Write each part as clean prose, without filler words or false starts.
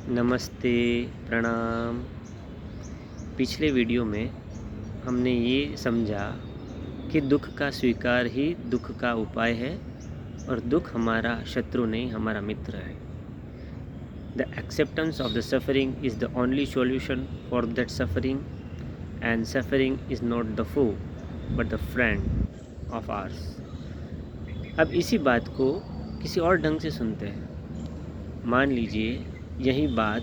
नमस्ते, प्रणाम। पिछले वीडियो में हमने ये समझा कि दुख का स्वीकार ही दुख का उपाय है और दुख हमारा शत्रु नहीं, हमारा मित्र है। The acceptance of the suffering is the only solution for that suffering and suffering is not the foe but the friend of ours. अब इसी बात को किसी और ढंग से सुनते हैं। मान लीजिए यही बात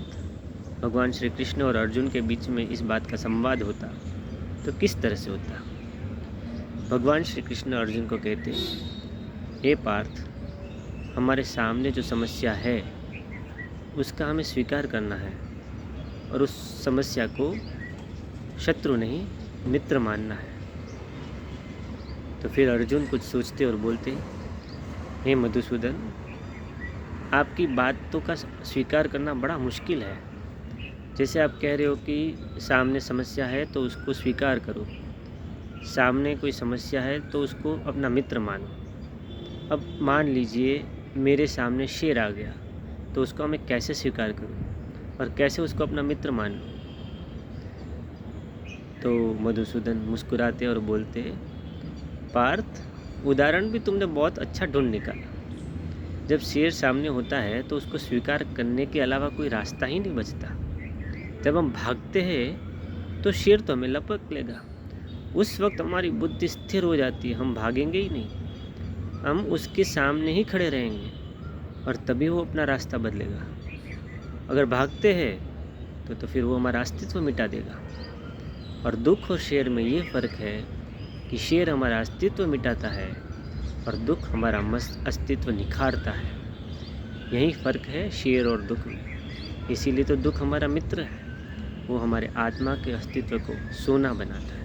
भगवान श्री कृष्ण और अर्जुन के बीच में इस बात का संवाद होता तो किस तरह से होता। भगवान श्री कृष्ण अर्जुन को कहते, हे पार्थ, हमारे सामने जो समस्या है उसका हमें स्वीकार करना है और उस समस्या को शत्रु नहीं मित्र मानना है। तो फिर अर्जुन कुछ सोचते और बोलते, हे मधुसूदन, आपकी बातों का स्वीकार करना बड़ा मुश्किल है। जैसे आप कह रहे हो कि सामने समस्या है तो उसको स्वीकार करो, सामने कोई समस्या है तो उसको अपना मित्र मानो। अब मान लीजिए मेरे सामने शेर आ गया तो उसको मैं कैसे स्वीकार करूं और कैसे उसको अपना मित्र मान लूं। तो मधुसूदन मुस्कुराते और बोलते, पार्थ, उदाहरण भी तुमने बहुत अच्छा ढूंढ निकाला। जब शेर सामने होता है तो उसको स्वीकार करने के अलावा कोई रास्ता ही नहीं बचता। जब हम भागते हैं तो शेर तो हमें लपक लेगा। उस वक्त हमारी बुद्धि स्थिर हो जाती है, हम भागेंगे ही नहीं, हम उसके सामने ही खड़े रहेंगे और तभी वो अपना रास्ता बदलेगा। अगर भागते हैं तो फिर वो हमारा अस्तित्व मिटा देगा। और दुख और शेर में ये फ़र्क है कि शेर हमारा अस्तित्व मिटाता है और दुख हमारा अस्तित्व निखारता है। यही फ़र्क है शेर और दुख में। इसीलिए तो दुख हमारा मित्र है, वो हमारे आत्मा के अस्तित्व को सोना बनाता है।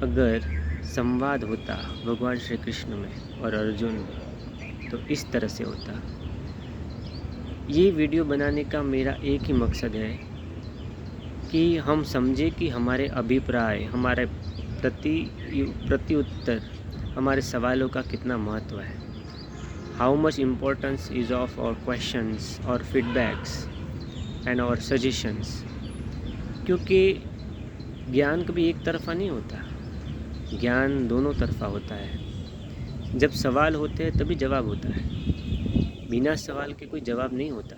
अगर संवाद होता भगवान श्री कृष्ण में और अर्जुन में तो इस तरह से होता। ये वीडियो बनाने का मेरा एक ही मकसद है कि हम समझे कि हमारे अभिप्राय, हमारे प्रत्युत्तर, हमारे सवालों का कितना महत्व है। How much importance is of our questions और फीडबैक्स एंड आवर सजेशंस। क्योंकि ज्ञान कभी एक तरफा नहीं होता, ज्ञान दोनों तरफा होता है। जब सवाल होते हैं तभी जवाब होता है, बिना सवाल के कोई जवाब नहीं होता।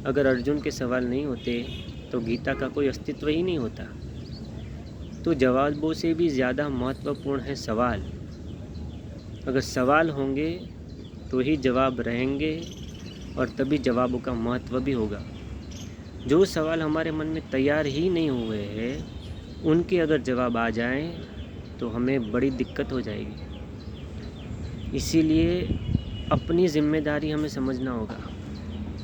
अगर अर्जुन के सवाल नहीं होते तो गीता का कोई अस्तित्व ही नहीं होता। तो जवाबों से भी ज़्यादा महत्वपूर्ण है सवाल। अगर सवाल होंगे तो ही जवाब रहेंगे और तभी जवाबों का महत्व भी होगा। जो सवाल हमारे मन में तैयार ही नहीं हुए हैं उनके अगर जवाब आ जाएं तो हमें बड़ी दिक्कत हो जाएगी। इसीलिए अपनी ज़िम्मेदारी हमें समझना होगा।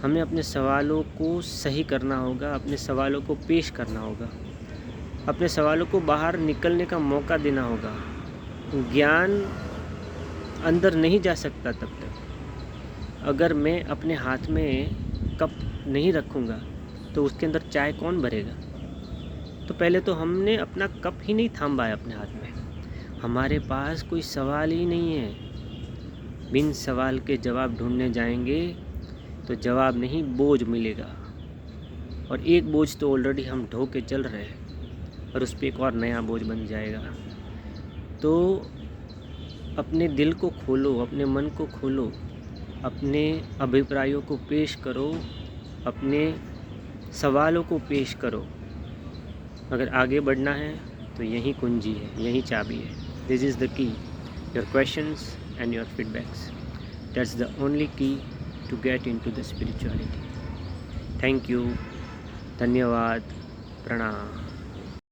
हमें अपने सवालों को सही करना होगा, अपने सवालों को पेश करना होगा, अपने सवालों को बाहर निकलने का मौका देना होगा। ज्ञान अंदर नहीं जा सकता तब तक। अगर मैं अपने हाथ में कप नहीं रखूँगा तो उसके अंदर चाय कौन भरेगा। तो पहले तो हमने अपना कप ही नहीं थामा है अपने हाथ में। हमारे पास कोई सवाल ही नहीं है। बिन सवाल के जवाब ढूंढने जाएंगे तो जवाब नहीं, बोझ मिलेगा। और एक बोझ तो ऑलरेडी हम ढो के चल रहे हैं और उस पर एक और नया बोझ बन जाएगा। तो अपने दिल को खोलो, अपने मन को खोलो, अपने अभिप्रायों को पेश करो, अपने सवालों को पेश करो। अगर आगे बढ़ना है तो यही कुंजी है, यही चाबी है। This is the key, your questions and your feedbacks. That's the only key to get into the spirituality. Thank you, धन्यवाद, प्रणाम।